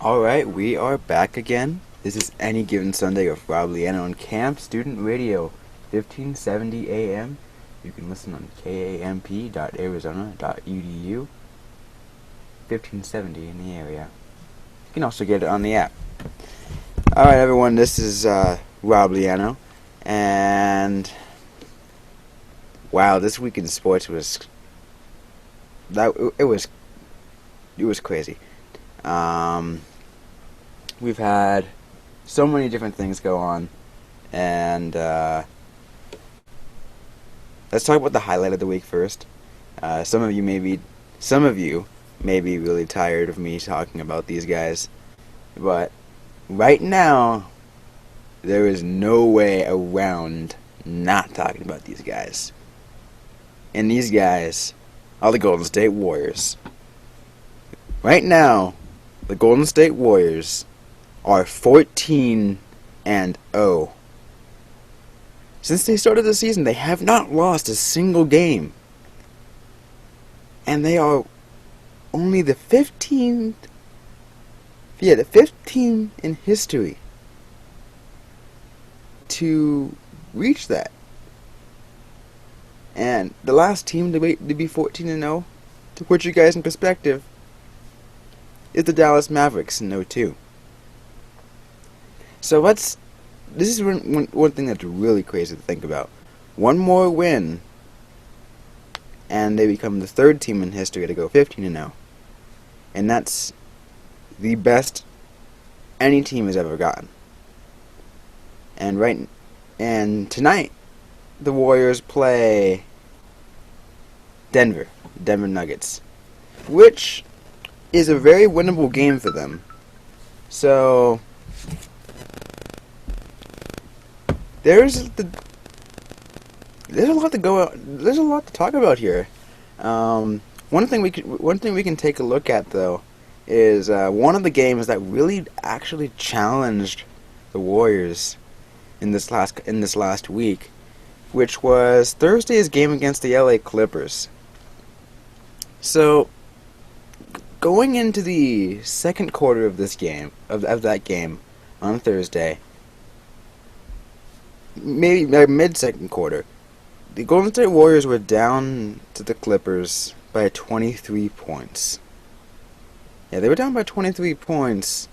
Alright, we are back again. This is Any Given Sunday with Rob Leano on Camp Student Radio, 1570 AM. You can listen on kamp.arizona.edu, 1570 in the area. You can also get it on the app. Alright everyone, this is Rob Leano, and wow, this week in sports was crazy. We've had so many different things go on, and let's talk about the highlight of the week first. Some of you may be really tired of me talking about these guys, but right now there is no way around not talking about these guys. And these guys are the Golden State Warriors. Right now, the Golden State Warriors are 14-0. Since they started the season, they have not lost a single game. And they are only the 15th in history to reach that. And the last team to be 14-0, to put you guys in perspective, is the Dallas Mavericks in 2002. So this is one thing that's really crazy to think about. One more win, and they become the third team in history to go 15-0. And that's the best any team has ever gotten. And tonight, the Warriors play Denver Nuggets, which is a very winnable game for them. So there's a lot to talk about here. One thing we can take a look at though is one of the games that really actually challenged the Warriors in this last week, which was Thursday's game against the LA Clippers. So going into the second quarter of this game, of that game on Thursday, maybe mid-second quarter, the Golden State Warriors were down to the Clippers by 23 points. Yeah, they were down by 23 points,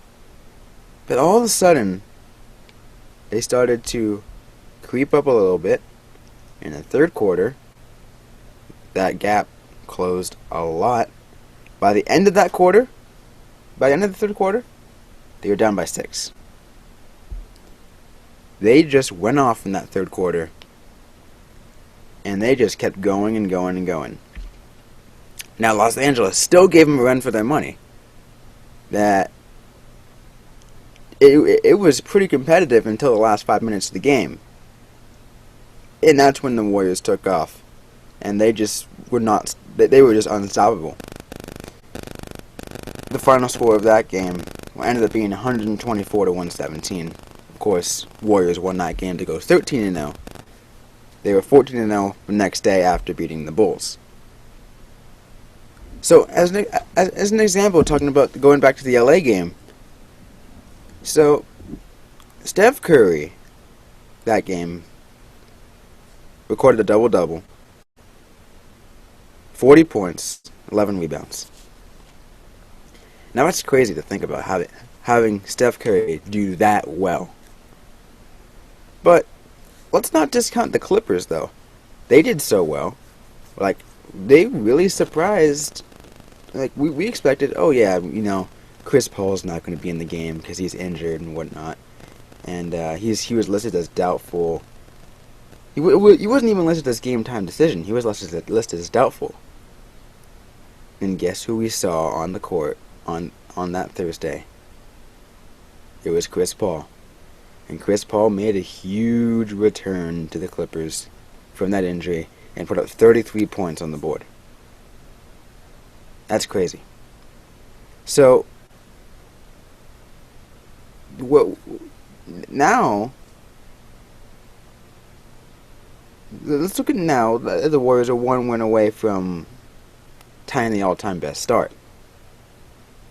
but all of a sudden, they started to creep up a little bit. In the third quarter, that gap closed a lot. By the end of the third quarter, they were down by 6. They just went off in that third quarter, and they just kept going and going and going. Now, Los Angeles still gave them a run for their money. That it was pretty competitive until the last 5 minutes of the game. And that's when the Warriors took off. And they were just unstoppable. The final score of that game ended up being 124-117. Of course, Warriors won that game to go 13-0. They were 14-0 the next day after beating the Bulls. So, as an example, talking about going back to the LA game, so Steph Curry, that game, recorded a double-double, 40 points, 11 rebounds. Now that's crazy to think about, having Steph Curry do that well. But let's not discount the Clippers, though. They did so well. Like, they really surprised. Like, we expected, oh yeah, Chris Paul's not going to be in the game because he's injured and whatnot. And he was listed as doubtful. He wasn't even listed as game time decision. He was listed as doubtful. And guess who we saw on the court on that Thursday? It was Chris Paul. And Chris Paul made a huge return to the Clippers from that injury and put up 33 points on the board. That's crazy. So, now, let's look at now. The Warriors are one win away from tying the all-time best start.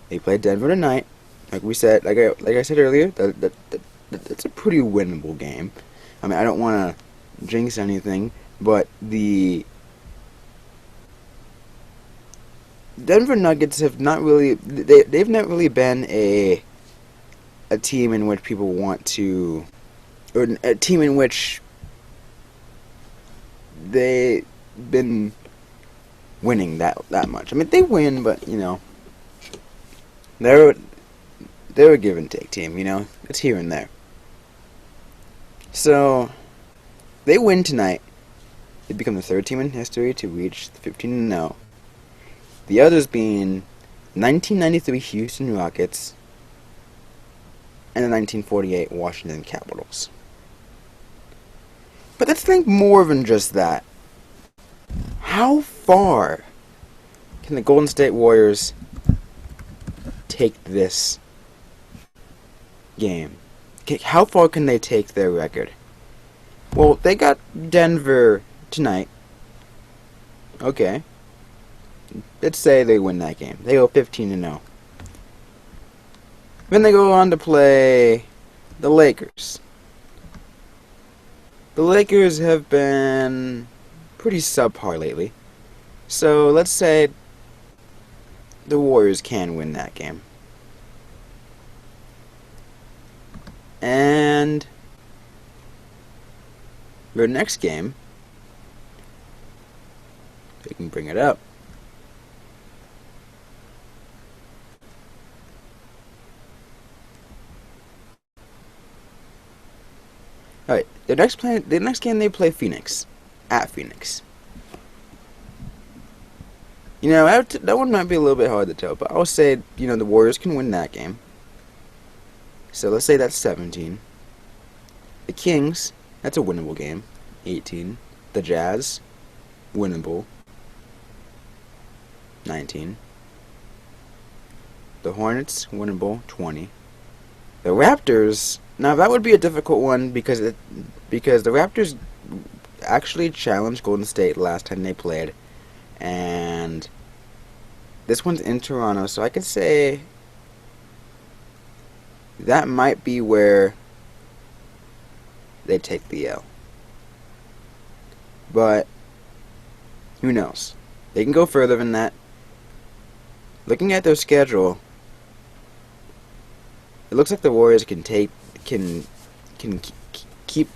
They play Denver tonight. Like we said, like I said earlier, that's a pretty winnable game. I mean, I don't want to jinx anything, but the Denver Nuggets have not really they've not really been a team in which people want to, or a team in which they've been winning that much. I mean, they win, but you know, they're a give and take team. You know, it's here and there. So they win tonight. They become the third team in history to reach the 15-0. The others being 1993 Houston Rockets and the 1948 Washington Capitals. But let's think more than just that. How far can the Golden State Warriors take this game? How far can they take their record? Well, they got Denver tonight. Okay. Let's say they win that game. They go 15-0. Then they go on to play the Lakers. The Lakers have been pretty subpar lately. So let's say the Warriors can win that game. And their next game, they can bring it up. Alright, the next game they play Phoenix. At Phoenix. You know, that one might be a little bit hard to tell, but I'll say, you know, the Warriors can win that game. So let's say that's 17. The Kings, that's a winnable game. 18. The Jazz, winnable. 19. The Hornets, winnable. 20. The Raptors, now that would be a difficult one because the Raptors actually challenged Golden State last time they played, and this one's in Toronto, so I could say that might be where they take the L. But who knows? They can go further than that. Looking at their schedule, it looks like the Warriors can keep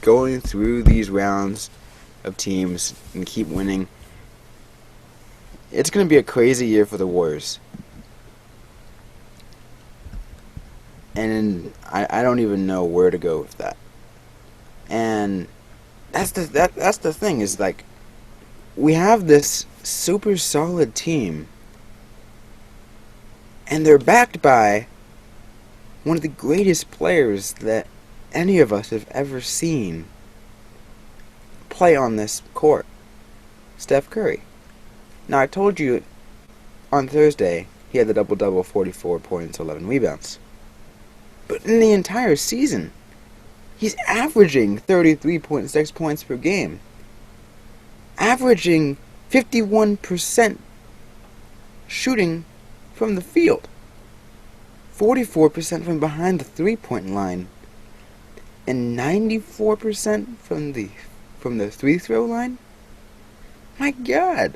going through these rounds of teams and keep winning. It's going to be a crazy year for the Warriors. And I don't even know where to go with that. And that's the thing, is like, we have this super solid team, and they're backed by one of the greatest players that any of us have ever seen play on this court, Steph Curry. Now, I told you on Thursday he had the double-double, 44 points, 11 rebounds. But in the entire season, he's averaging 33.6 points per game, averaging 51% shooting from the field, 44% from behind the three-point line, and 94% from the free-throw line. My God!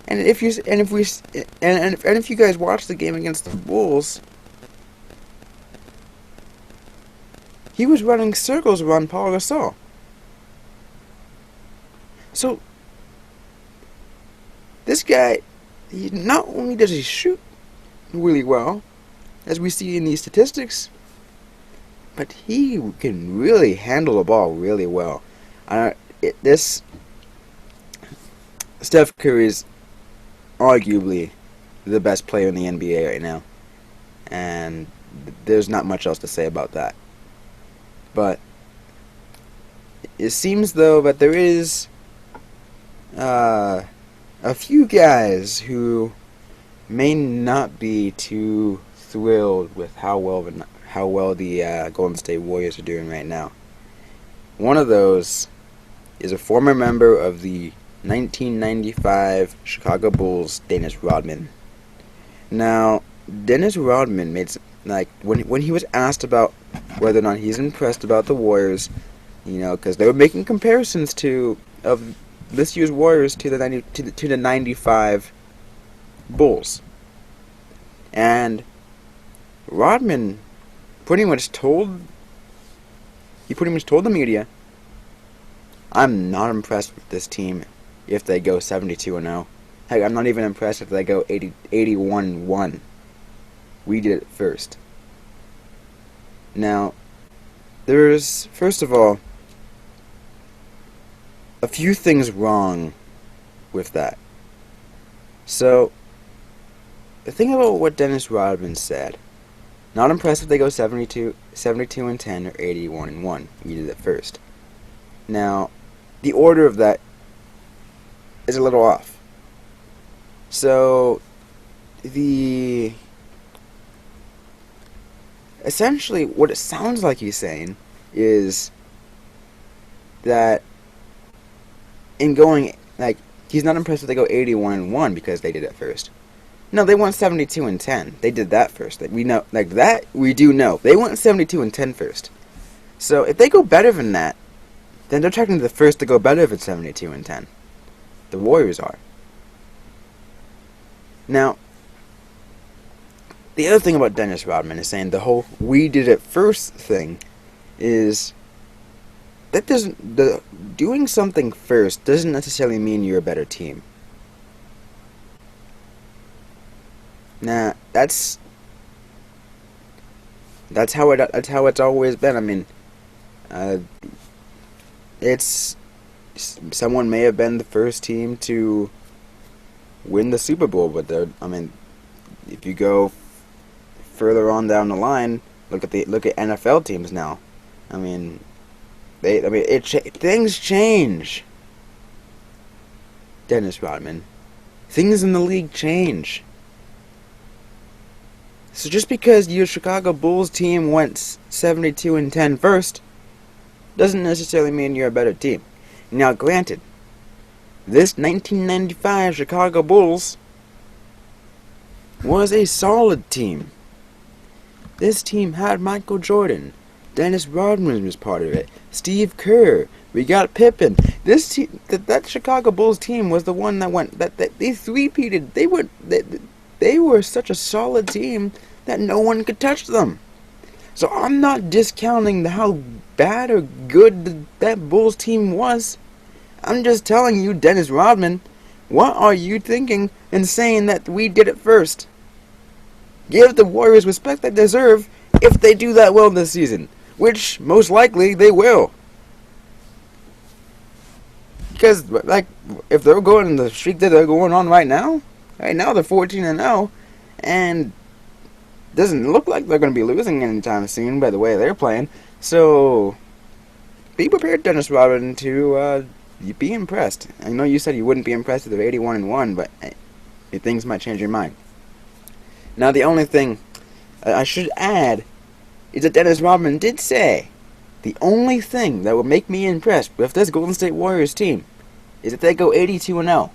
And if you guys watch the game against the Bulls, he was running circles around Paul Gasol. So this guy, not only does he shoot really well, as we see in these statistics, but he can really handle the ball really well. Steph Curry is arguably the best player in the NBA right now, and there's not much else to say about that. But it seems, though, that there is a few guys who may not be too thrilled with how well the Golden State Warriors are doing right now. One of those is a former member of the 1995 Chicago Bulls, Dennis Rodman. Now, Dennis Rodman made when he was asked about whether or not he's impressed about the Warriors, because they were making comparisons of this year's Warriors to the 95 Bulls, and Rodman pretty much told the media, "I'm not impressed with this team if they go 72-0. Heck, I'm not even impressed if they go 81-1. We did it first." Now, there's, first of all, a few things wrong with that. So, the thing about what Dennis Rodman said, not impressed if they go 72-10 or 81-1. We did it first. Now, the order of that is a little off. So, essentially, what it sounds like he's saying is that in going, he's not impressed if they go 81-1 because they did it first. No, they went 72-10. They did that first. We know, that we do know. They went 72-10 first. So if they go better than that, then they're technically the first to go better than 72-10. The Warriors are. Now, the other thing about Dennis Rodman is saying the whole "we did it first" thing is that doing something first doesn't necessarily mean you're a better team. Nah, that's how it's always been. I mean, it's someone may have been the first team to win the Super Bowl, but if you go further on down the line, look at NFL teams now. Things change. Dennis Rodman, things in the league change. So just because your Chicago Bulls team went 72-10 first, doesn't necessarily mean you're a better team. Now, granted, this 1995 Chicago Bulls was a solid team. This team had Michael Jordan. Dennis Rodman was part of it. Steve Kerr. We got Pippen. This team, that Chicago Bulls team was the one that went. That they three-peated. They were such a solid team that no one could touch them. So I'm not discounting how bad or good that Bulls team was. I'm just telling you, Dennis Rodman, what are you thinking in saying that we did it first? Give the Warriors respect they deserve if they do that well this season, which most likely they will. Because, if they're going in the streak that they're going on right now they're 14-0, and doesn't look like they're going to be losing anytime soon by the way they're playing. So, be prepared, Dennis Rodman, to be impressed. I know you said you wouldn't be impressed if they're 81-1, but things might change your mind. Now, the only thing I should add is that Dennis Rodman did say the only thing that would make me impressed with this Golden State Warriors team is if they go 82-0.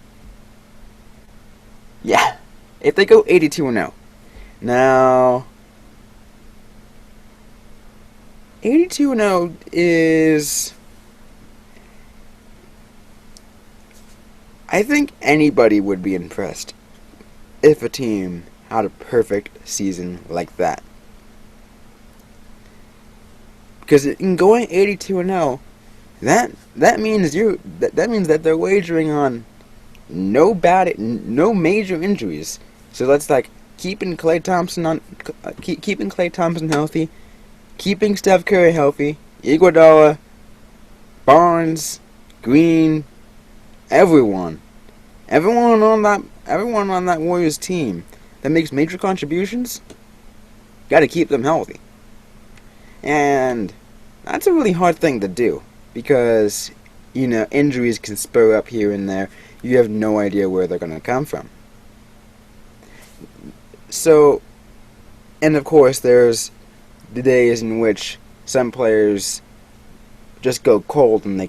Yeah, if they go 82-0. Now, 82-0 is, I think anybody would be impressed if a team had a perfect season like that. Because in going 82-0, that means that they're wagering on no major injuries. So that's keeping Klay Thompson healthy, keeping Steph Curry healthy, Iguodala, Barnes, Green, everyone on that Warriors team that makes major contributions, got to keep them healthy. And that's a really hard thing to do because, injuries can spur up here and there. You have no idea where they're going to come from. So, and of course, there's the days in which some players just go cold and they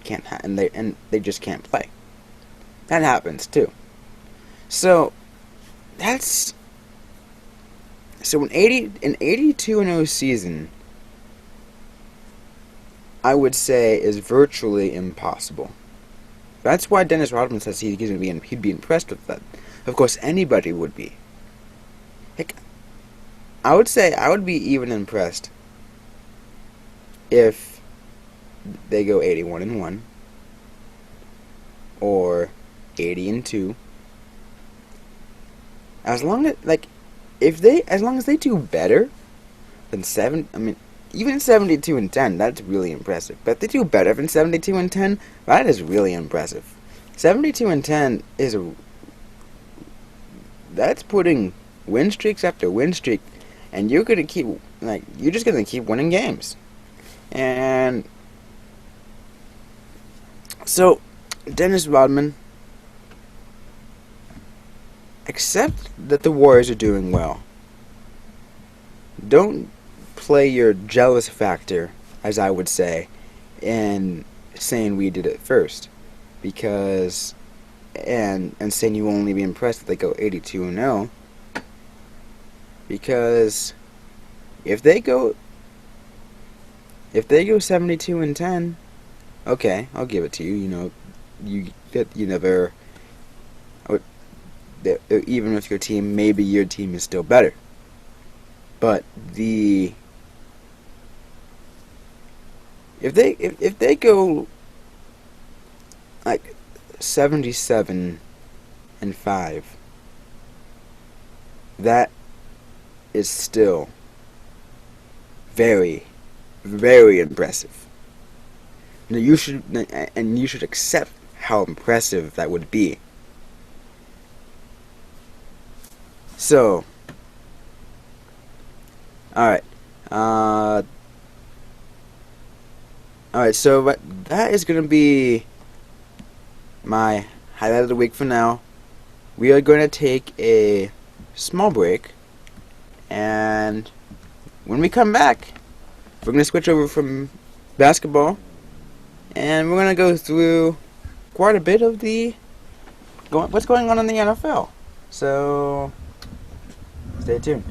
just can't play. That happens too. So, that's So an 82-0 season, I would say, is virtually impossible. That's why Dennis Rodman says he'd be impressed with that. Of course, anybody would be. Heck, I would say I would be even impressed if they go 81-1 or 80-2. As long as they do better than even 72-10, that's really impressive. But if they do better than 72-10, that is really impressive. 72-10 that's putting win streaks after win streak, and you're just gonna keep winning games. And so, Dennis Rodman, accept that the Warriors are doing well. Don't play your jealous factor, as I would say, in saying we did it first, because and saying you will only be impressed if they go 82-0, because if they go 72-10, okay, I'll give it to you. You never, even with your team, maybe your team is still better. But if they go like 77-5, that is still very, very impressive. You should accept how impressive that would be. So, alright. Alright, so that is going to be my highlight of the week for now. We are going to take a small break, and when we come back, we're going to switch over from basketball, and we're going to go through quite a bit of what's going on in the NFL. So, stay tuned.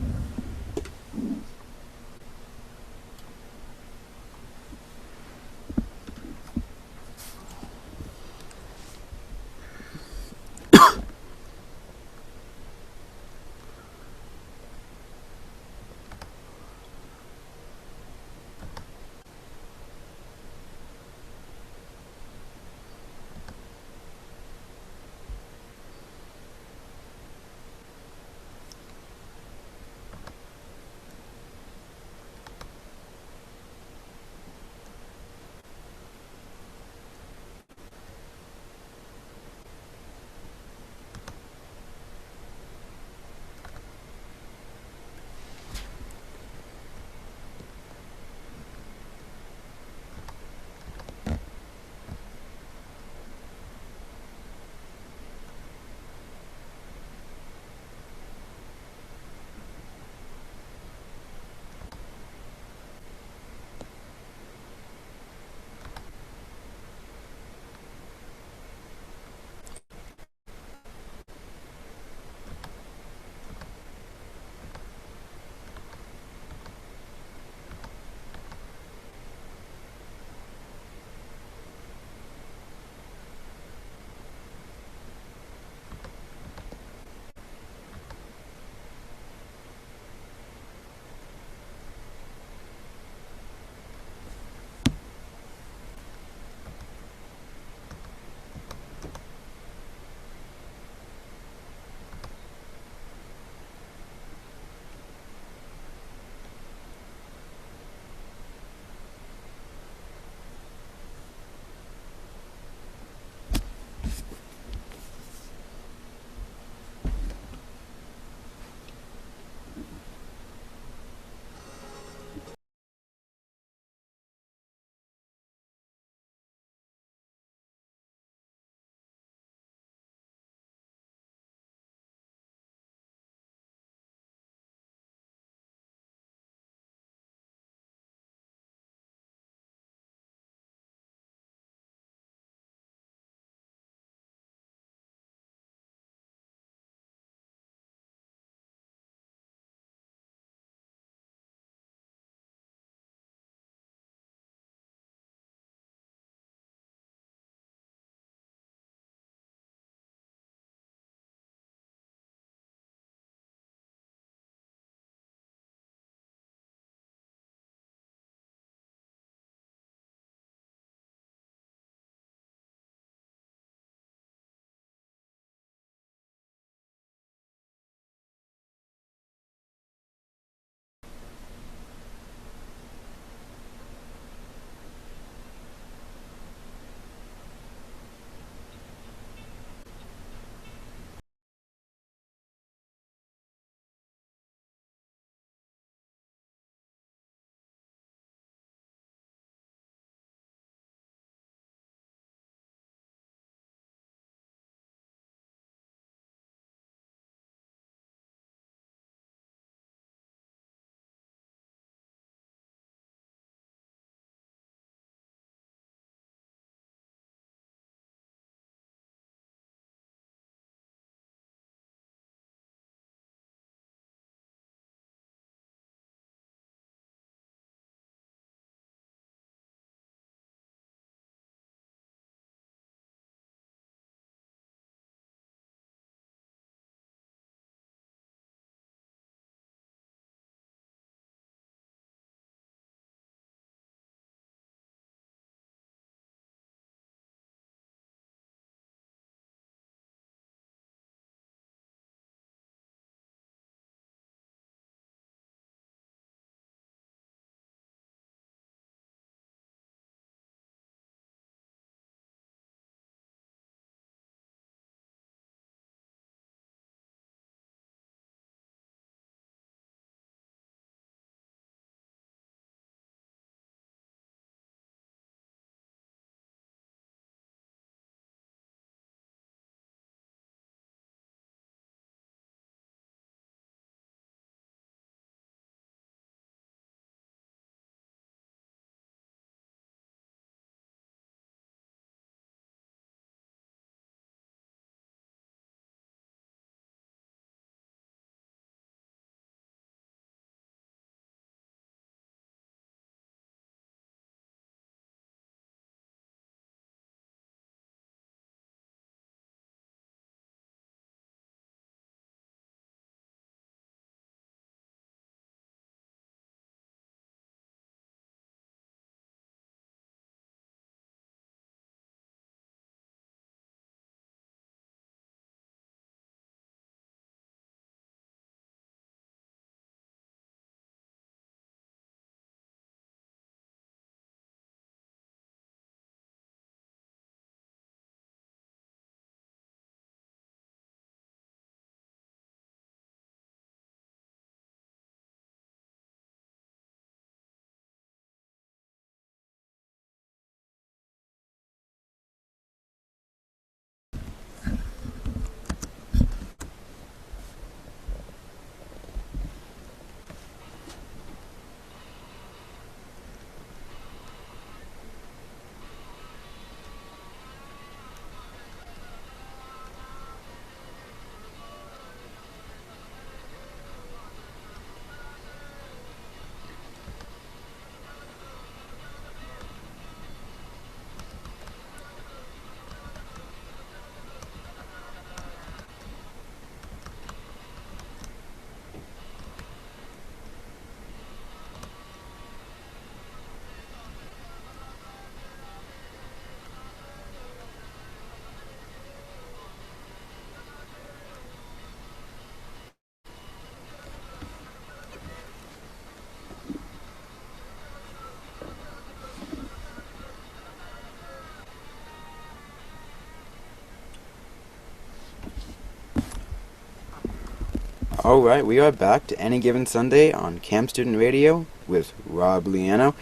Alright, we are back to Any Given Sunday on Camp Student Radio with Rob Leano.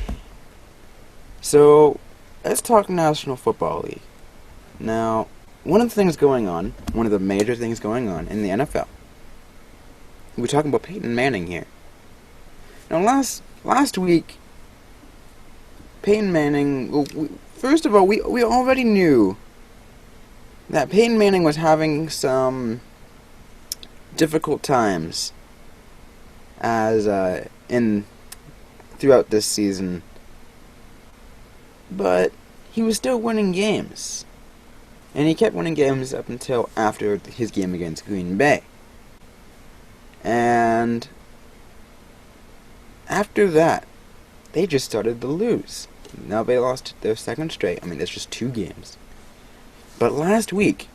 So, let's talk National Football League. Now, one of the major things going on in the NFL, we're talking about Peyton Manning here. Now, last week, Peyton Manning, first of all, we already knew that Peyton Manning was having some difficult times throughout this season, but he was still winning games, and he kept winning games up until after his game against Green Bay. And after that, they just started to lose. Now they lost their second straight. I mean, it's just 2 games. But last week,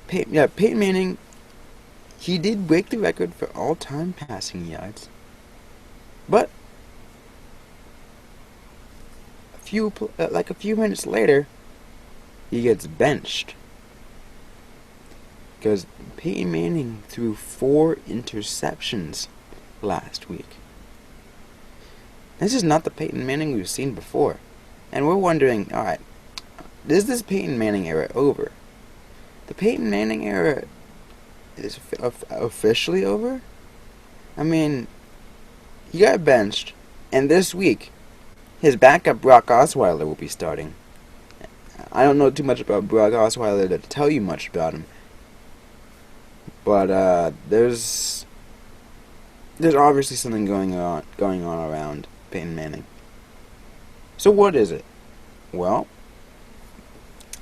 Peyton Manning, he did break the record for all-time passing yards, but a few minutes later, he gets benched because Peyton Manning threw 4 interceptions last week. This is not the Peyton Manning we've seen before, and we're wondering, all right, is this Peyton Manning era over? The Peyton Manning era is officially over? I mean, he got benched, and this week, his backup Brock Osweiler will be starting. I don't know too much about Brock Osweiler to tell you much about him, but there's obviously something going on around Peyton Manning. So what is it? Well,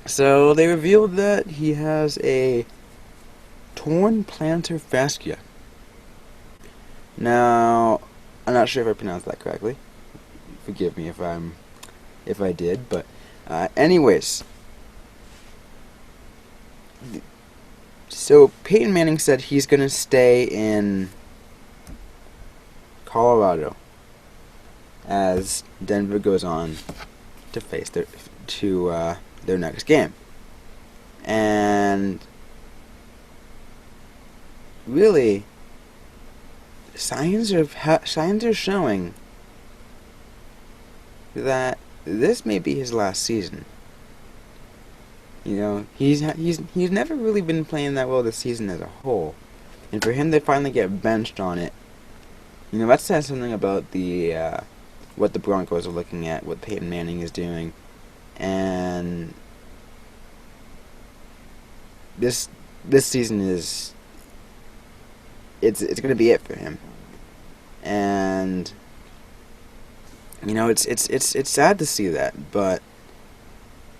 so they revealed that he has a torn plantar fascia. Now, I'm not sure if I pronounced that correctly. Forgive me if I did, but anyways. So Peyton Manning said he's gonna stay in Colorado as Denver goes on to face their next game, and really, signs are showing that this may be his last season. You know, he's never really been playing that well this season as a whole, and for him to finally get benched on it, you know, that says something about what the Broncos are looking at, what Peyton Manning is doing, and this season is it's going to be it for him. And you know, it's sad to see that, but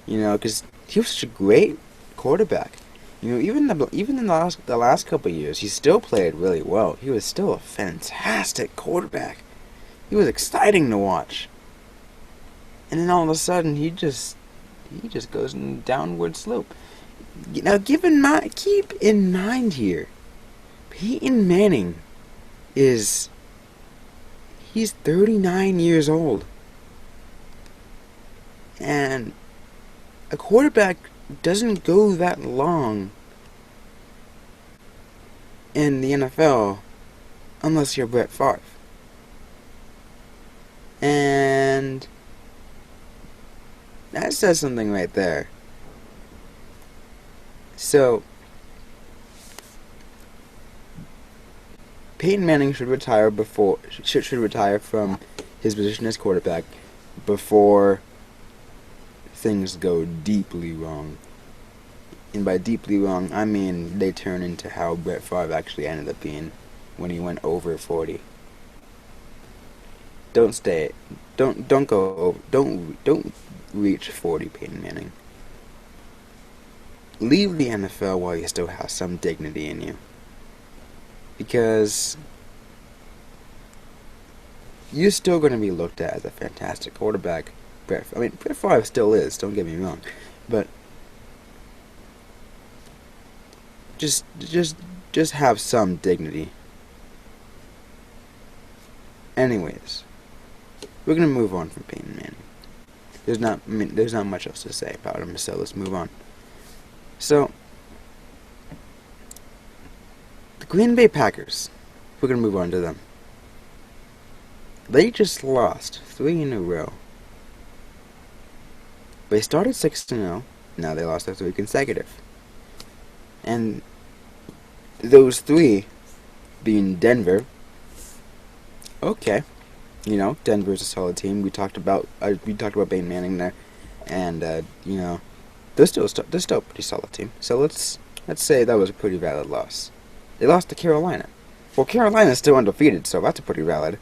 you know, because he was such a great quarterback. You know, even in the last couple of years, he still played really well. He was still a fantastic quarterback. He was exciting to watch. And then all of a sudden, he just goes in a downward slope. Now, keep in mind here, Peyton Manning he's 39 years old. And a quarterback doesn't go that long in the NFL unless you're Brett Favre. And that says something right there. So Peyton Manning should retire from his position as quarterback before things go deeply wrong. And by deeply wrong, I mean they turn into how Brett Favre actually ended up being when he went over 40. Don't reach 40, Peyton Manning. Leave the NFL while you still have some dignity in you, because you're still going to be looked at as a fantastic quarterback. Brett Favre still is, don't get me wrong, but just have some dignity. Anyways, we're gonna move on from Peyton Manning. There's not much else to say about him, so let's move on. So, the Green Bay Packers. We're going to move on to them. They just lost 3 in a row. They started 6-0. Now they lost their 3 consecutive. And those 3 being Denver. Okay. You know, Denver's a solid team. We talked about Peyton Manning there. And, you know, they're still a pretty solid team. So let's say that was a pretty valid loss. They lost to Carolina. Well, Carolina's still undefeated, so that's a pretty valid.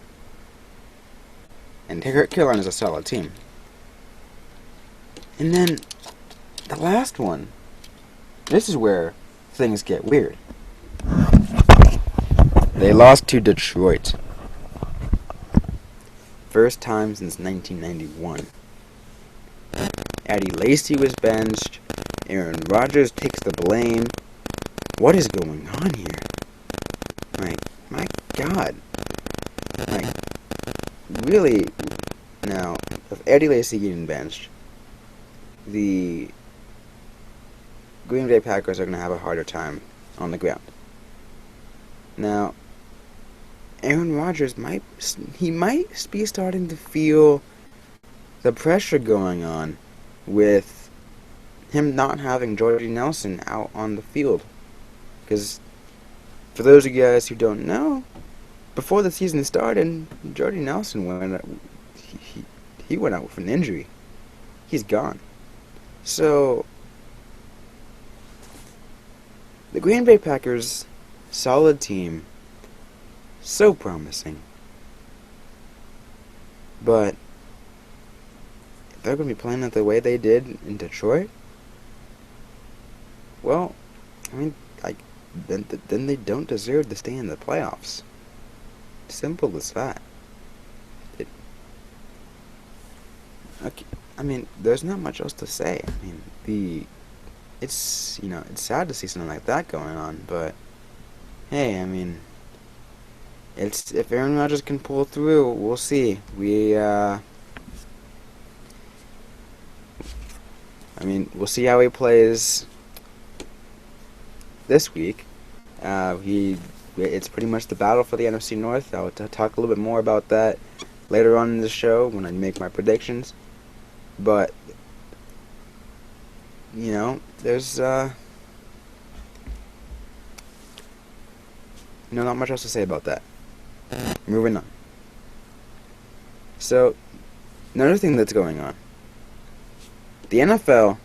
And Carolina's a solid team. And then, the last one. This is where things get weird. They lost to Detroit. First time since 1991. Eddie Lacy was benched. Aaron Rodgers takes the blame. What is going on here? Like, my God. Like, really, now, with Eddie Lacy getting benched, the Green Bay Packers are going to have a harder time on the ground. Now, Aaron Rodgers might be starting to feel the pressure going on with him not having Jordy Nelson out on the field. Because, for those of you guys who don't know, before the season started, Jordy Nelson went out, he went out with an injury. He's gone. So, the Green Bay Packers, solid team, so promising. But if they're going to be playing it the way they did in Detroit, well, I mean, then they don't deserve to stay in the playoffs. Simple as that. Okay, I mean, there's not much else to say. I mean, it's sad to see something like that going on, but hey, I mean, if Aaron Rodgers can pull through, we'll see. We'll see how he plays this week. It's pretty much the battle for the NFC North. I'll talk a little bit more about that later on in the show when I make my predictions. But, you know, there's, not much else to say about that. Moving on. So, another thing that's going on. The NFL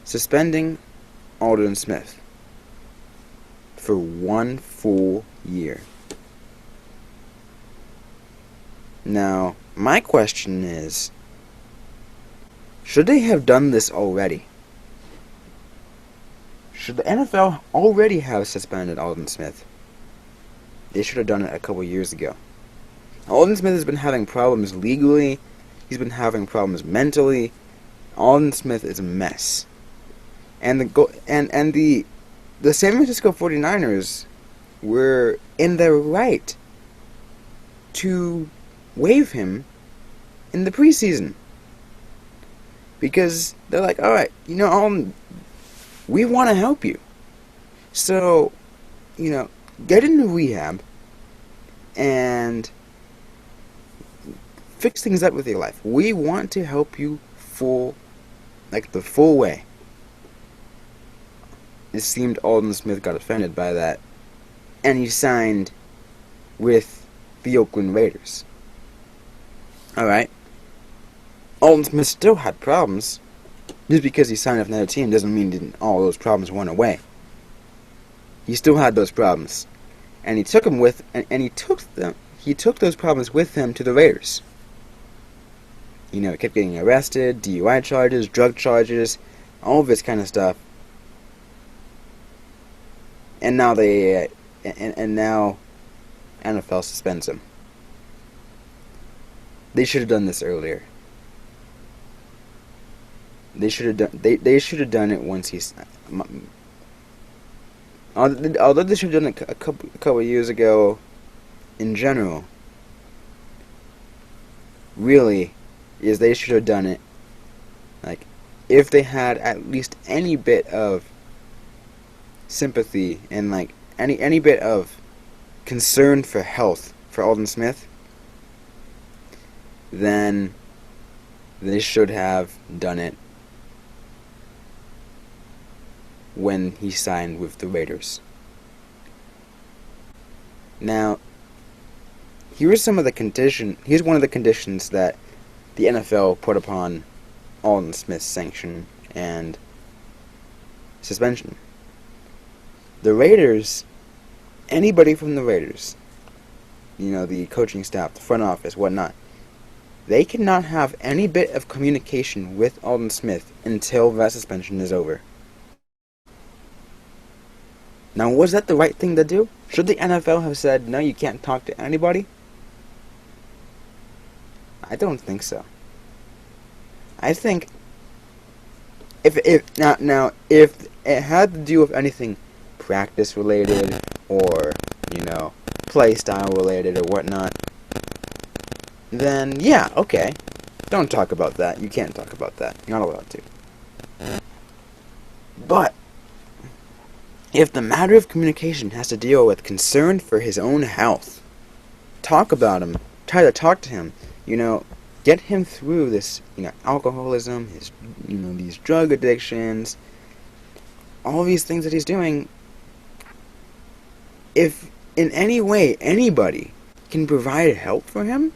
suspending Aldon Smith for 1 full year. Now, my question is, should they have done this already? Should the NFL already have suspended Aldon Smith? They should have done it a couple years ago. Aldon Smith has been having problems legally. He's been having problems mentally. Aldon Smith is a mess. And the San Francisco 49ers were in their right to waive him in the preseason. Because they're like, alright, we want to help you. So, get into rehab and fix things up with your life. We want to help you the full way. It seemed Aldon Smith got offended by that, and he signed with the Oakland Raiders. Alright. Aldon Smith still had problems. Just because he signed with another team doesn't mean all those problems went away. He still had those problems. And he took he took those problems with him to the Raiders. He kept getting arrested, DUI charges, drug charges, all of this kind of stuff. And now now NFL suspends him. They should have done this earlier. They should have done it once he's. Although they should have done it a couple years ago, in general. Really, is they should have done it. If they had at least any bit of sympathy and any bit of concern for health for Aldon Smith, then they should have done it when he signed with the Raiders. Now, here's one of the conditions that the NFL put upon Aldon Smith's sanction and suspension. The Raiders, anybody from the Raiders, the coaching staff, the front office, whatnot, they cannot have any bit of communication with Aldon Smith until that suspension is over. Now, was that the right thing to do? Should the NFL have said, no, you can't talk to anybody? I don't think so. I think if it had to do with anything practice related or, play style related or whatnot, then yeah, okay. Don't talk about that. You can't talk about that. You're not allowed to. But if the matter of communication has to deal with concern for his own health, talk about him. Try to talk to him. Get him through this, alcoholism, his, these drug addictions, all these things that he's doing. If in any way anybody can provide help for him,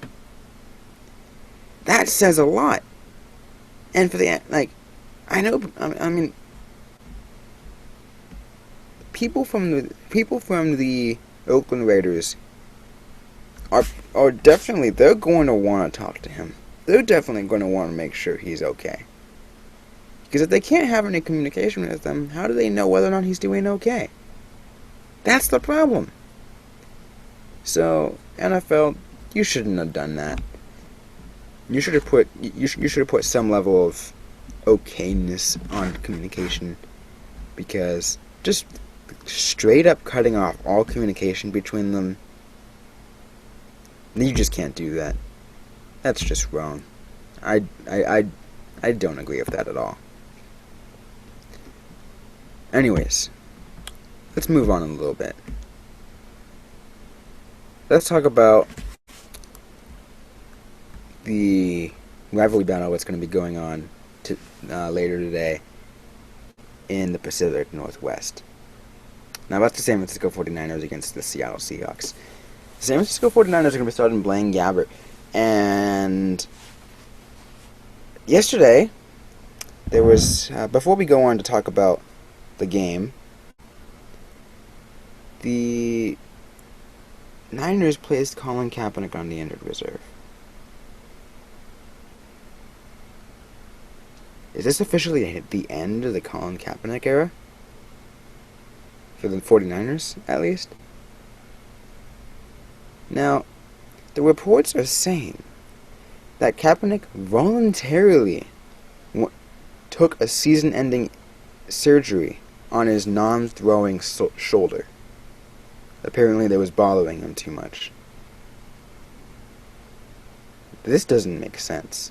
that says a lot. And for people from the Oakland Raiders are definitely, they're going to want to talk to him. They're definitely going to want to make sure he's okay. Because if they can't have any communication with him, how do they know whether or not he's doing okay? That's the problem. So, NFL, you shouldn't have done that. You should have put some level of okayness on communication, because just straight up cutting off all communication between them, you just can't do that. That's just wrong. I don't agree with that at all. Anyways, let's move on a little bit. Let's talk about the rivalry battle that's going to be going on later today in the Pacific Northwest. Now, that's the San Francisco 49ers against the Seattle Seahawks. The San Francisco 49ers are going to be starting Blaine Gabbert. And yesterday, there was, before we go on to talk about the game, the Niners placed Colin Kaepernick on the injured reserve. Is this officially the end of the Colin Kaepernick era? For the 49ers, at least? Now, the reports are saying that Kaepernick voluntarily took a season-ending surgery on his non-throwing shoulder. Apparently, that was bothering him too much. This doesn't make sense.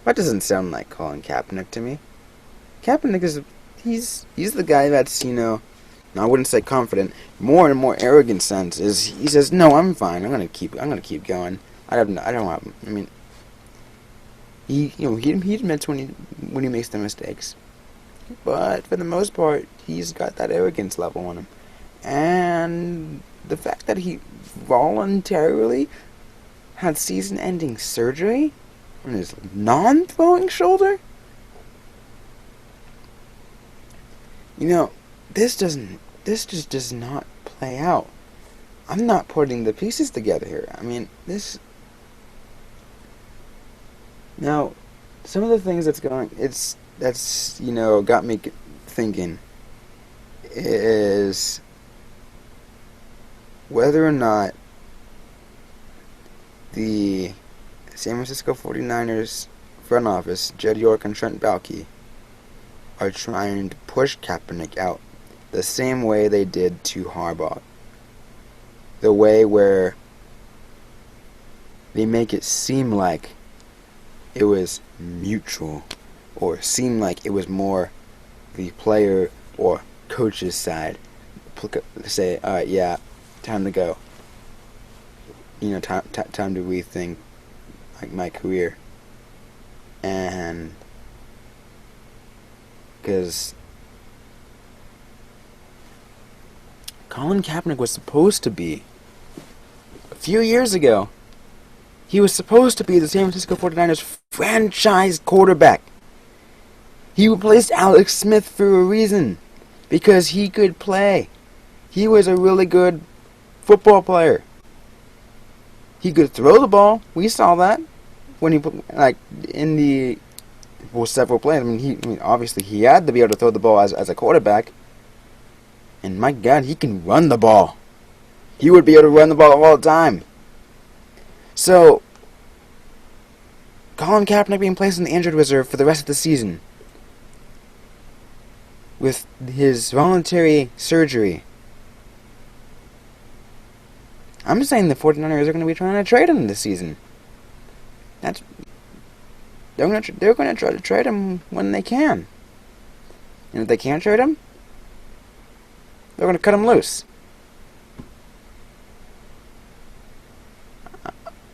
That doesn't sound like Colin Kaepernick to me. Kaepernick he's the guy that's, I wouldn't say confident, more and more arrogant sense is he says, no, I'm fine. I'm gonna keep going. He admits when he makes the mistakes, but for the most part, he's got that arrogance level on him, and the fact that he voluntarily had season-ending surgery on his non-throwing shoulder, this just does not play out. I'm not putting the pieces together here. Now, some of the things that's got me thinking is whether or not the San Francisco 49ers front office, Jed York and Trent Baalke, are trying to push Kaepernick out the same way they did to Harbaugh. The way where they make it seem like it was mutual, or seem like it was more the player or coach's side say, all right, yeah, time to go. Time to rethink like my career, and because Colin Kaepernick was supposed to be a few years ago. He was supposed to be the San Francisco 49ers franchise quarterback. He replaced Alex Smith for a reason, because he could play. He was a really good football player. He could throw the ball. We saw that when he in the several plays. Obviously he had to be able to throw the ball as a quarterback. And my God, he can run the ball. He would be able to run the ball all the time. So, Colin Kaepernick being placed in the injured reserve for the rest of the season with his voluntary surgery. I'm saying the 49ers are going to be trying to trade him this season. They're going to try to trade him when they can. And if they can't trade him, they're going to cut him loose.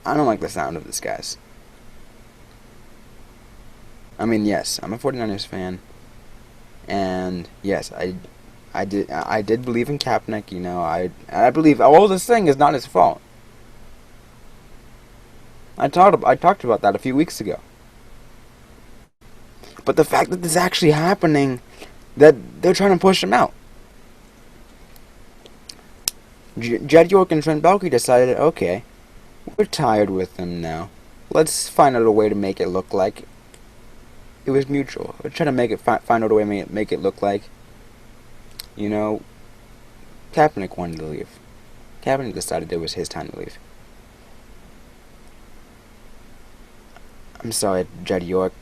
I don't like the sound of this, guys. Yes, I'm a 49ers fan. And yes, I did believe in Kaepernick. I believe all this thing is not his fault. I talked about that a few weeks ago. But the fact that this is actually happening, that they're trying to push him out. Jed York and Trent Baalke decided, okay, we're tired with them now. Let's find out a way to make it look like it was mutual. We're trying to find out a way to make it look like, Kaepernick wanted to leave. Kaepernick decided it was his time to leave. I'm sorry, Jed York.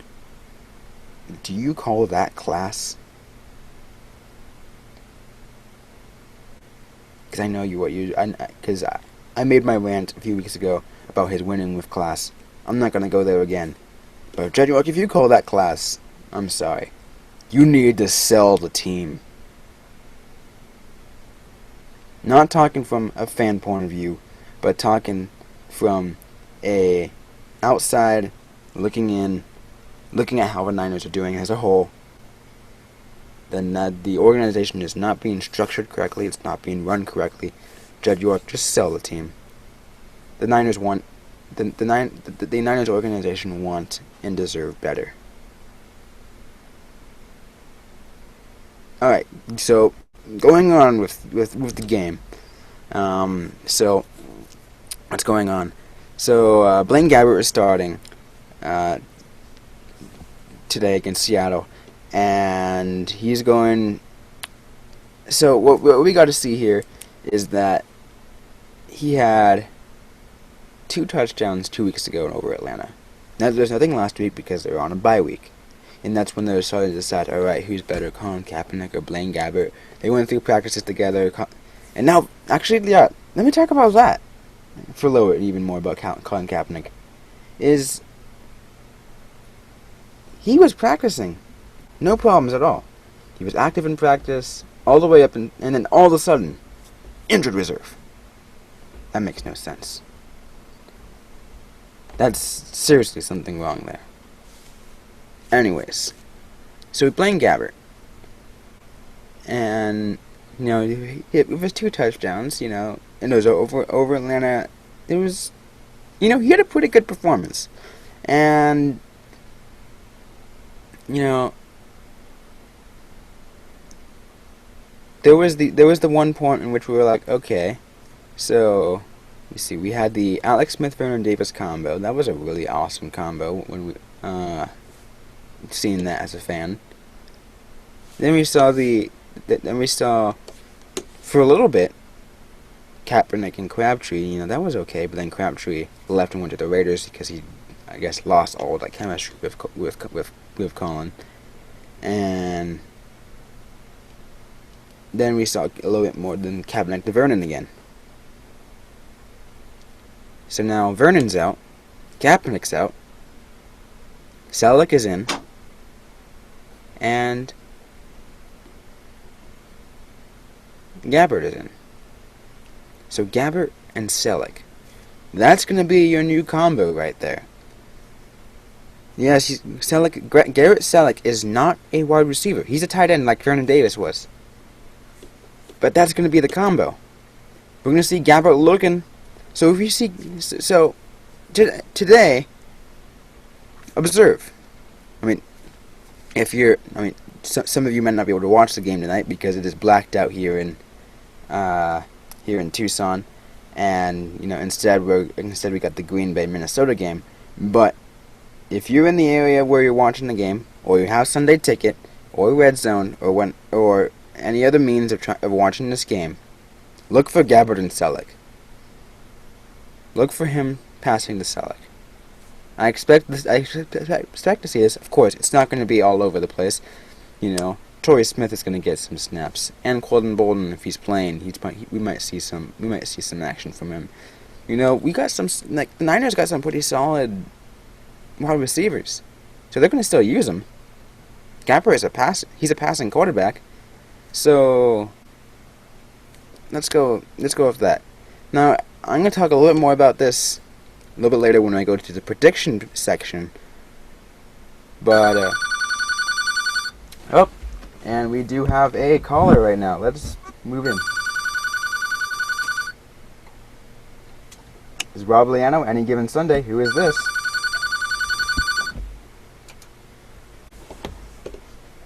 Do you call that class? Because I know because I made my rant a few weeks ago about his winning with class. I'm not going to go there again. But Jed York, if you call that class, I'm sorry. You need to sell the team. Not talking from a fan point of view, but talking from a outside looking in, looking at how the Niners are doing as a whole. Then the organization is not being structured correctly. It's not being run correctly. Jed York, just sell the team. The Niners want the Niners organization want and deserve better. All right, so going on with the game. So what's going on? So Blaine Gabbert is starting today against Seattle. And he's going. So what we got to see here is that he had 2 touchdowns 2 weeks ago over Atlanta. Now there's nothing last week because they were on a bye week, and that's when they started to decide, all right, who's better, Colin Kaepernick or Blaine Gabbert? They went through practices together, and now actually, yeah, let me talk about that for a little bit, even more about Colin Kaepernick. He was practicing. No problems at all. He was active in practice all the way up, and then all of a sudden, injured reserve. That makes no sense. That's seriously something wrong there. Anyways, so we playing Gabbert, and it was 2 touchdowns. And it was over Atlanta. It was, he had a pretty good performance, and There was the one point in which we were like, okay, so you see, we had the Alex Smith Vernon Davis combo. That was a really awesome combo when we seen that as a fan. Then we saw for a little bit Kaepernick and Crabtree. That was okay, but then Crabtree left and went to the Raiders because he, I guess, lost all that chemistry with Colin. And then we saw a little bit more than Kaepernick to Vernon again. So now Vernon's out, Kaepernick's out, Selleck is in, and Gabbert is in. So Gabbert and Selleck. That's going to be your new combo right there. Yes, Garrett Selleck is not a wide receiver. He's a tight end like Vernon Davis was. But that's going to be the combo. We're going to see Gabbert looking. So if you see... So, today, observe. I mean, if you're... I mean, some of you might not be able to watch the game tonight because it is blacked out here in Tucson. And, instead we got the Green Bay, Minnesota game. But if you're in the area where you're watching the game, or you have Sunday Ticket, or Red Zone, or any other means of watching this game, look for Gabbert and Selleck. Look for him passing to Selleck. I expect to see this. Of course, it's not going to be all over the place. Torrey Smith is going to get some snaps, and Quentin Bolden, if he's playing, we might see some action from him. We got the Niners got some pretty solid wide receivers, so they're going to still use him. Gabbert he's a passing quarterback, so let's go with that. Now I'm going to talk a little bit more about this a little bit later when I go to the prediction section. But and we do have a caller right now. Let's move in. This is Rob Leano, Any Given Sunday. Who is this?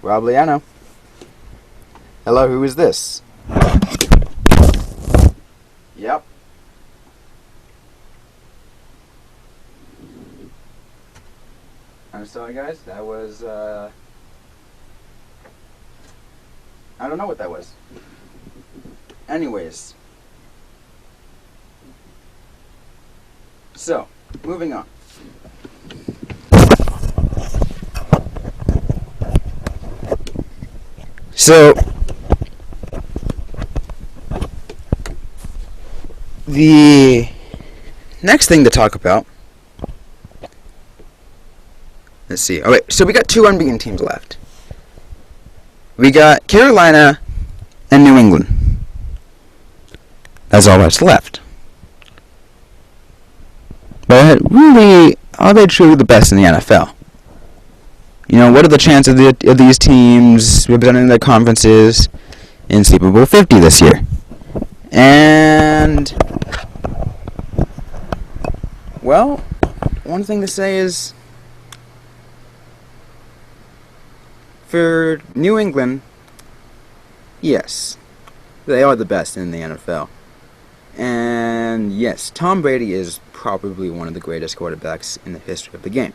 Rob Leano. Hello, who is this? Yep. I'm sorry, guys. That was, I don't know what that was. Anyways. So, moving on. So, the next thing to talk about, let's see. Okay, so we got two unbeaten teams left. We got Carolina and New England. That's all that's left. But really, are they truly the best in the NFL? What are the chances of these teams representing their conferences in Super Bowl 50 this year? And, well, one thing to say is, for New England, yes, they are the best in the NFL. And yes, Tom Brady is probably one of the greatest quarterbacks in the history of the game.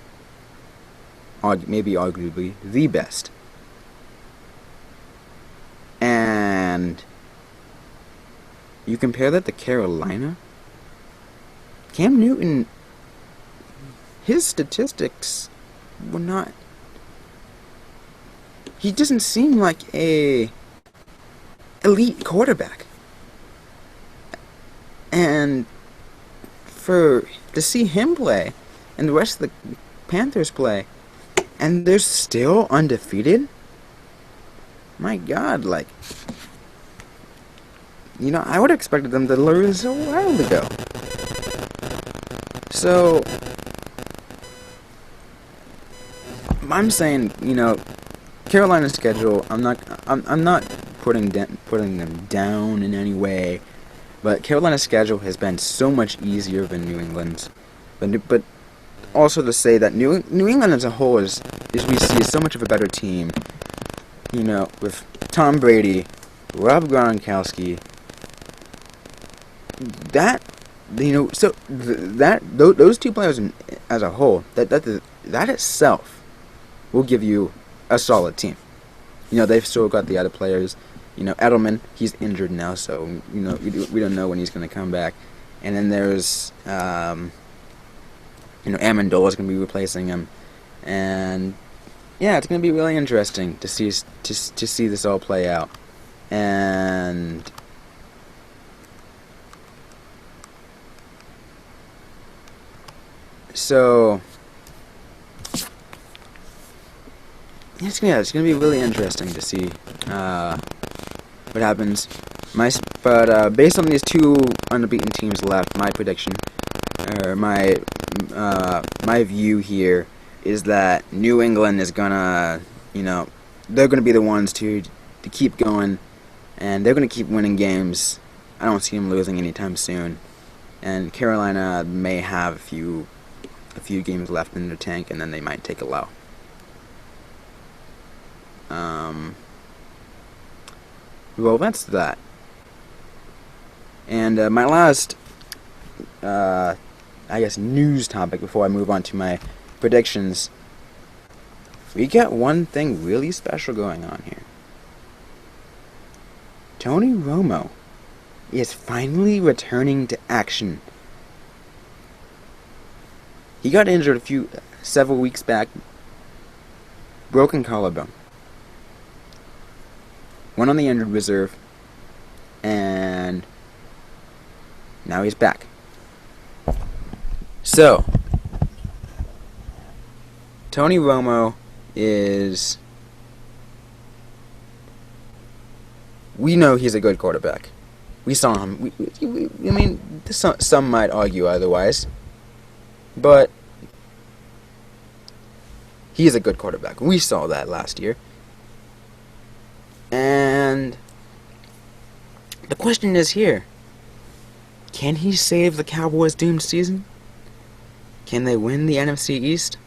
Maybe arguably the best. And you compare that to Carolina, Cam Newton, his statistics were not... He doesn't seem like a elite quarterback. And to see him play and the rest of the Panthers play, and they're still undefeated? My God, I would have expected them to lose a while ago. So, I'm saying, Carolina's schedule, I'm not putting them down in any way, but Carolina's schedule has been so much easier than New England's. But also to say that New England as a whole is we see so much of a better team. With Tom Brady, Rob Gronkowski. Those two players as a whole, that itself will give you a solid team. They've still got the other players. Edelman, he's injured now, so we don't know when he's going to come back. And then there's Amendola's going to be replacing him, and yeah, it's going to be really interesting to see this all play out. And so it's going to be really interesting to see what happens. Based on these two unbeaten teams left, my prediction, or my view here is that New England is gonna, they're gonna be the ones to keep going, and they're gonna keep winning games. I don't see them losing anytime soon, and Carolina may have a few games left in their tank, and then they might take a low. Well, that's that. And my last, news topic before I move on to my predictions. We got one thing really special going on here. Tony Romo is finally returning to action. He got injured several weeks back. Broken collarbone. Went on the injured reserve. And now he's back. So, Tony Romo is... We know he's a good quarterback. We saw him. Some might argue otherwise. But he is a good quarterback. We saw that last year. And the question is here. Can he save the Cowboys' doomed season? Can they win the NFC East?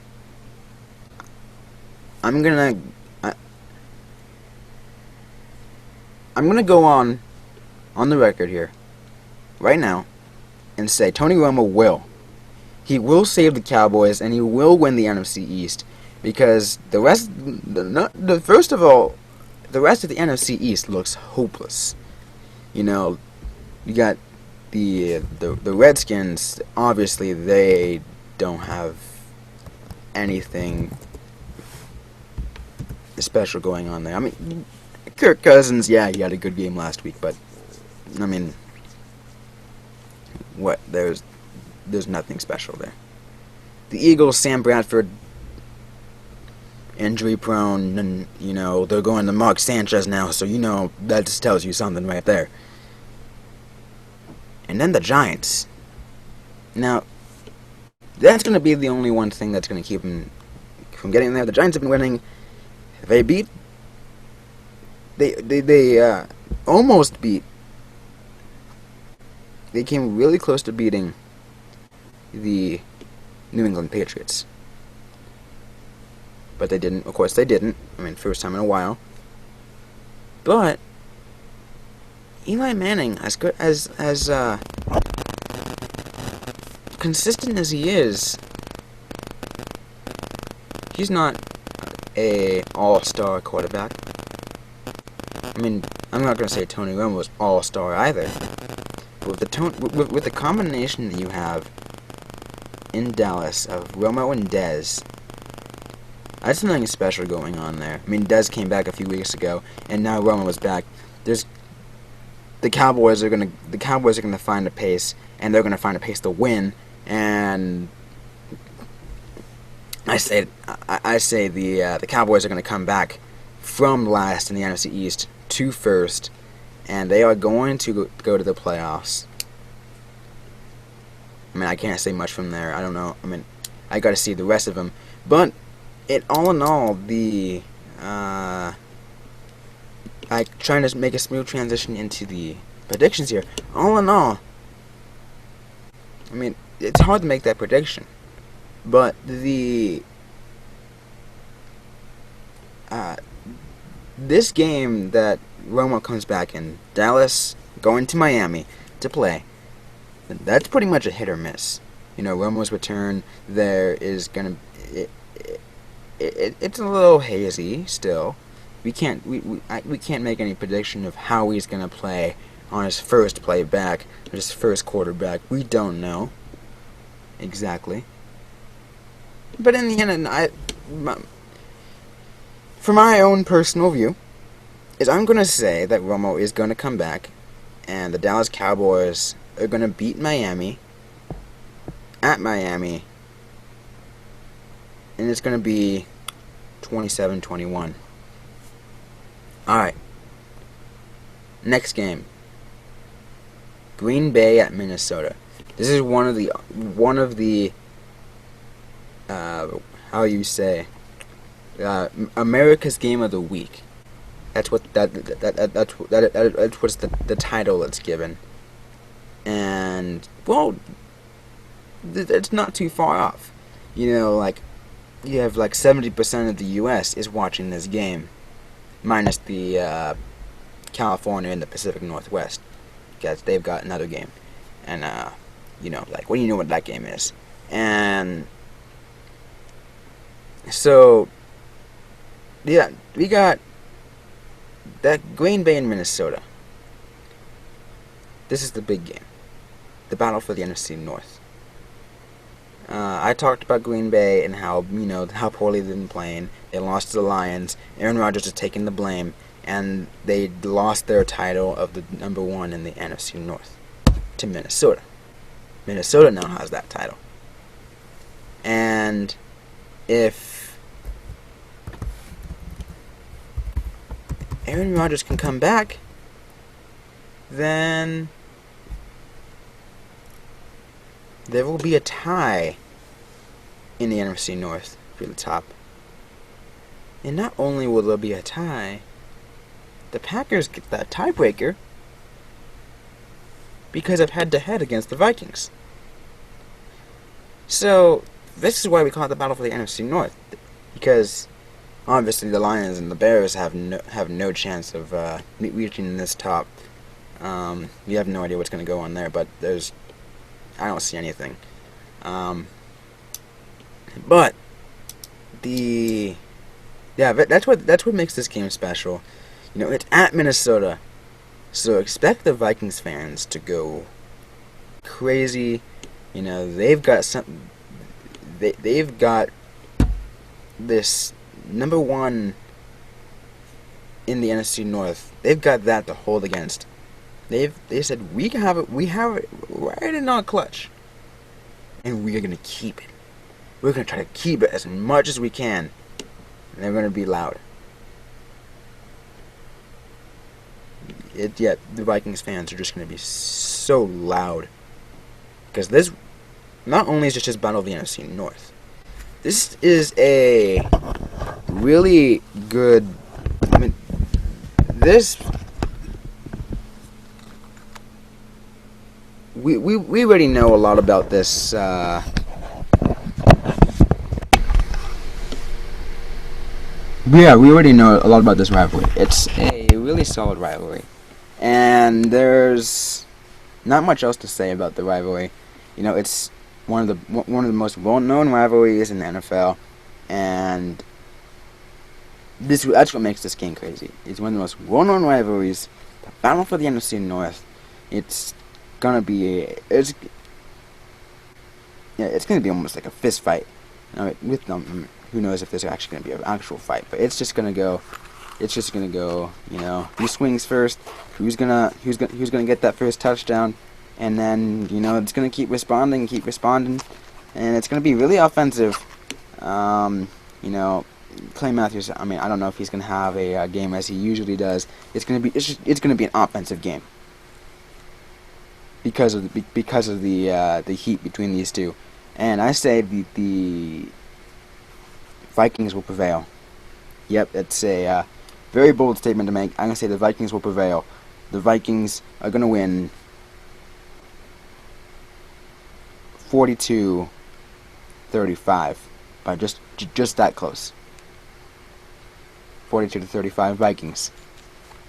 I'm gonna go on the record here, right now, and say Tony Romo will. He will save the Cowboys, and he will win the NFC East, because the rest of the NFC East looks hopeless. You got the Redskins. Obviously, they don't have anything special going on there. Kirk Cousins, yeah, he had a good game last week, but what? There's nothing special there. The Eagles, Sam Bradford, injury prone, and they're going to Mark Sanchez now, so that just tells you something right there. And then the Giants. Now, that's going to be the only one thing that's going to keep them from getting there. The Giants have been winning. They almost beat. They came really close to beating the New England Patriots. But they didn't. Of course, they didn't. First time in a while. But Eli Manning, as good as consistent as he is, he's not a all-star quarterback. I'm not going to say Tony Romo was all-star either. But with the combination that you have in Dallas of Romo and Dez, that's something special going on there. Dez came back a few weeks ago, and now Romo is back. The Cowboys are gonna find a pace, and they're gonna find a pace to win. And I say the Cowboys are gonna come back from last in the NFC East to first, and they are going to go to the playoffs. I can't say much from there. I don't know. I got to see the rest of them, but all in all, trying to make a smooth transition into the predictions here. All in all, it's hard to make that prediction, but this game that Romo comes back in, Dallas going to Miami to play, that's pretty much a hit or miss. Romo's return there is gonna. It's a little hazy still. We can't make any prediction of how he's gonna play on his first play back, or his first quarterback. We don't know exactly. But in the end, for my own personal view, is I'm gonna say that Romo is gonna come back, and the Dallas Cowboys are gonna beat Miami at Miami, and it's gonna be 27-21. Alright. Next game. Green Bay at Minnesota. This is one of the how you say America's Game of the Week. That's what that's what's the title it's given. And well, it's not too far off. You know, like you have like 70% of the U.S. is watching this game, minus the California and the Pacific Northwest, because they've got another game, and you know, like, what do you know what that game is? And so, yeah, we got that Green Bay in Minnesota. This is the big game, the battle for the NFC North. I talked about Green Bay and how, you know, how poorly they've been playing. They lost to the Lions. Aaron Rodgers is taking the blame, and they lost their title of the number one in the NFC North to Minnesota. Minnesota now has that title. And if Aaron Rodgers can come back, then there will be a tie in the NFC North for the top. And not only will there be a tie, the Packers get that tiebreaker because of head-to-head against the Vikings. So, this is why we call it the battle for the NFC North. Because, obviously, the Lions and the Bears have no chance of reaching this top. We have no idea what's going to go on there, but I don't see anything. But that's what makes this game special. You know, it's at Minnesota, so expect the Vikings fans to go crazy. You know, they've got this number one in the NFC North. They've got that to hold against. They said we have it right in our clutch, and we are gonna keep it. We're gonna try to keep it as much as we can, and they're gonna be loud. The Vikings fans are just gonna be so loud, because this not only is it just battle of the NFC North, this is a really good. I mean, this. We already know a lot about this. We already know a lot about this rivalry. It's a really solid rivalry, and there's not much else to say about the rivalry. You know, it's one of the most well-known rivalries in the NFL, and that's what makes this game crazy. It's one of the most well-known rivalries. The battle for the NFC North. It's gonna be gonna be almost like a fist fight. With them, who knows if there's actually gonna be an actual fight? But it's just gonna go. You know, who swings first? Who's gonna get that first touchdown? And then, you know, it's gonna keep responding, and it's gonna be really offensive. You know, Clay Matthews. I mean, I don't know if he's gonna have a game as he usually does. It's gonna be an offensive game. Because of the heat between these two, and I say the Vikings will prevail. Yep, it's a very bold statement to make. I'm gonna say the Vikings will prevail. The Vikings are gonna win 42-35 by just that close. 42-35 Vikings.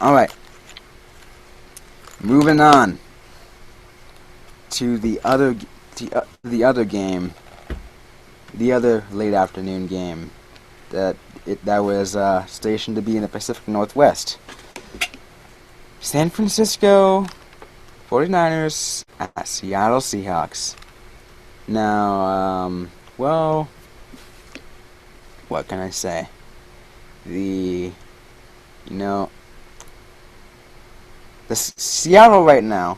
All right, moving on to the other game, the other late afternoon game that was stationed to be in the Pacific Northwest. San Francisco 49ers at Seattle Seahawks. Now, well, what can I say? The Seattle right now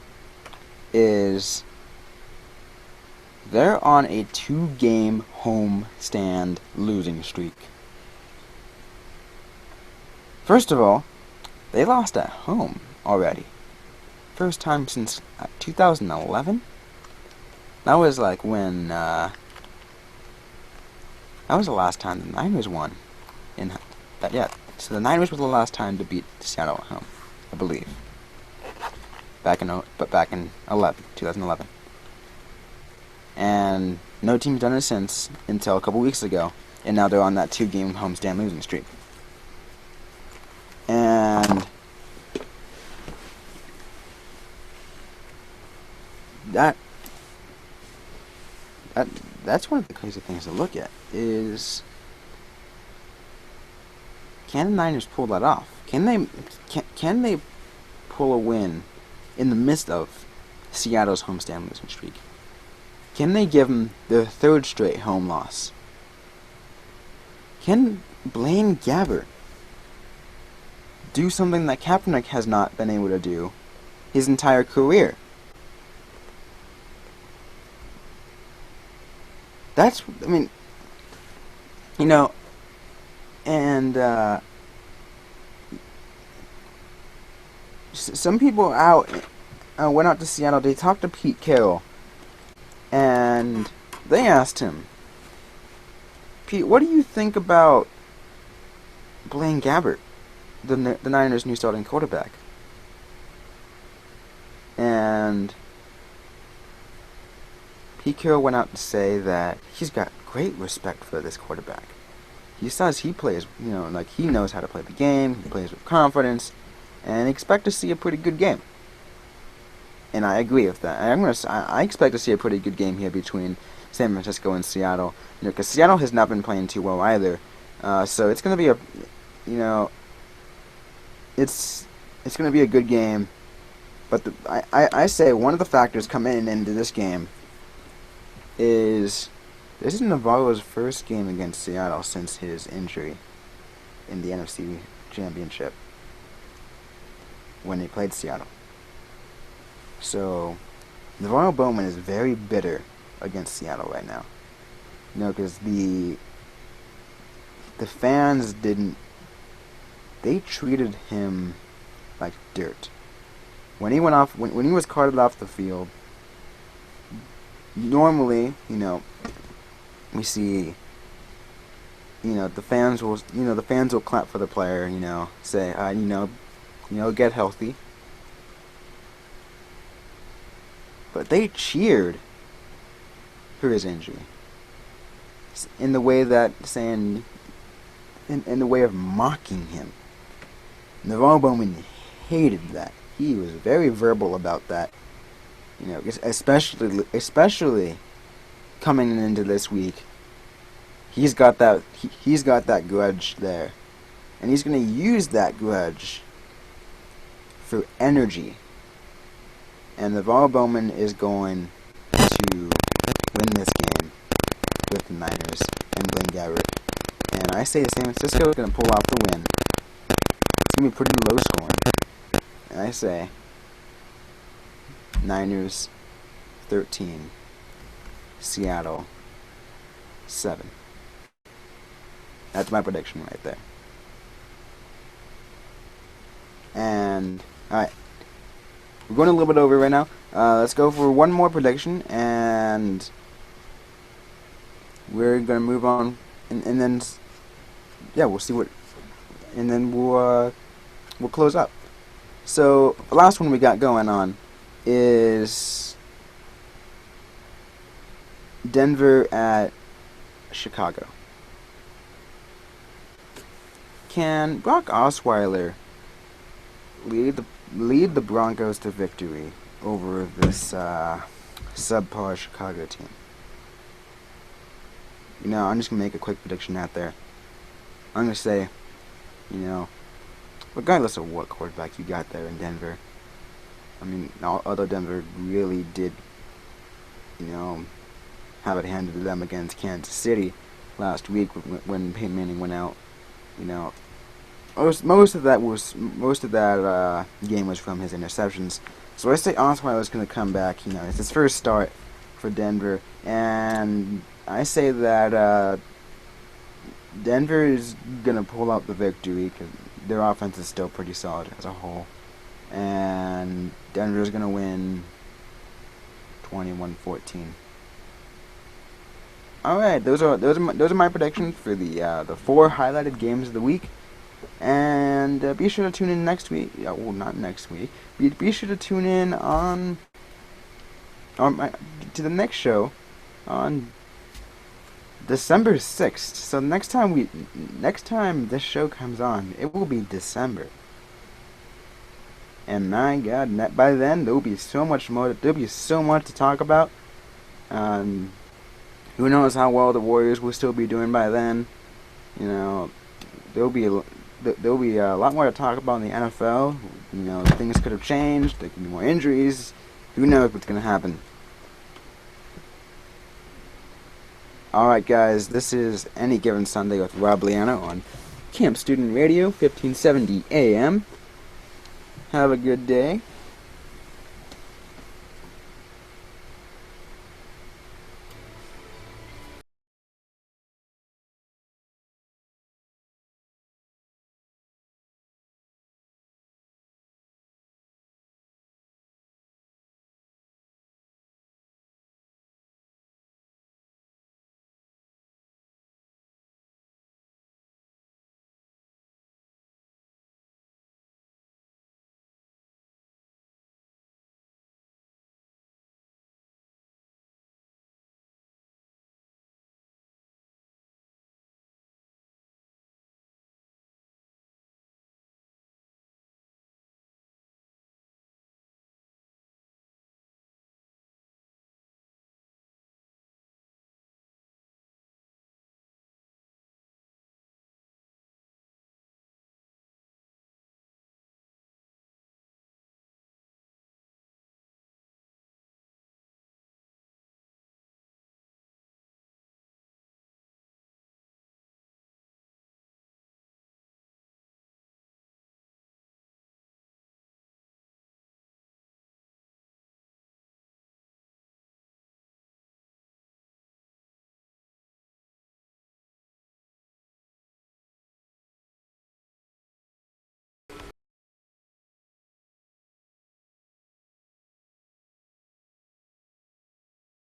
they're on a 2-game homestand losing streak. First of all, they lost at home already. first time since 2011. That was like when that was the last time the Niners won. Yeah. So the Niners were the last time to beat Seattle at home, I believe. Back in 2011. And no team's done it since until a couple weeks ago, and now they're on that 2-game homestand losing streak. And that's one of the crazy things to look at is, can the Niners pull that off? Can they pull a win in the midst of Seattle's homestand losing streak? Can they give them their 3rd straight home loss? Can Blaine Gabbert do something that Kaepernick has not been able to do his entire career? That's, I mean, and some people went out to Seattle. They talked to Pete Carroll, and they asked him, Pete, what do you think about Blaine Gabbert, the Niners' new starting quarterback? And Pete Carroll went out to say that he's got great respect for this quarterback. He says he plays, like he knows how to play the game, he plays with confidence, and expect to see a pretty good game. And I agree with that. I expect to see a pretty good game here between San Francisco and Seattle. Because Seattle has not been playing too well either. So it's going to be it's going to be a good game. But I say one of the factors coming into this game is this is Navarro's first game against Seattle since his injury in the NFC Championship when he played Seattle. So Navarro Bowman is very bitter against Seattle right now. Because the fans they treated him like dirt. When he went off, when he was carted off the field, normally, we see, the fans will clap for the player, say, get healthy. But they cheered for his injury. In the way that saying, in the way of mocking him. Navarro Bowman hated that. He was very verbal about that. Especially coming into this week. He's got that grudge there. And he's going to use that grudge for energy. And Navarro Bowman is going to win this game with the Niners and Blaine Gabbert. And I say San Francisco is going to pull off the win. It's going to be pretty low scoring. And I say Niners 13, Seattle 7. That's my prediction right there. And, alright. We're going a little bit over right now. Let's go for one more prediction, and we're going to move on, and then, yeah, we'll see what, and then we'll close up. So, the last one we got going on is Denver at Chicago. Can Brock Osweiler lead the Broncos to victory over this subpar Chicago team? I'm just going to make a quick prediction out there. I'm going to say, regardless of what quarterback you got there in Denver, although Denver really did, have it handed to them against Kansas City last week when Peyton Manning went out, most of that game was from his interceptions. So I say Osweiler's going to come back. It's his first start for Denver, and I say that Denver is going to pull out the victory because their offense is still pretty solid as a whole. and Denver's gonna win 21-14. All right, those are my predictions for the 4 highlighted games of the week. And be sure to tune in next week. Yeah, well, not next week. Be sure to tune in to the next show on December 6th. So next time this show comes on, it will be December. And my God, by then there'll be so much more. There'll be so much to talk about. Who knows how well the Warriors will still be doing by then? You know, there'll be a lot more to talk about in the NFL. You know, things could have changed. There could be more injuries. Who knows what's going to happen? Alright, guys, this is Any Given Sunday with Rob Leano on Camp Student Radio, 1570 AM. Have a good day.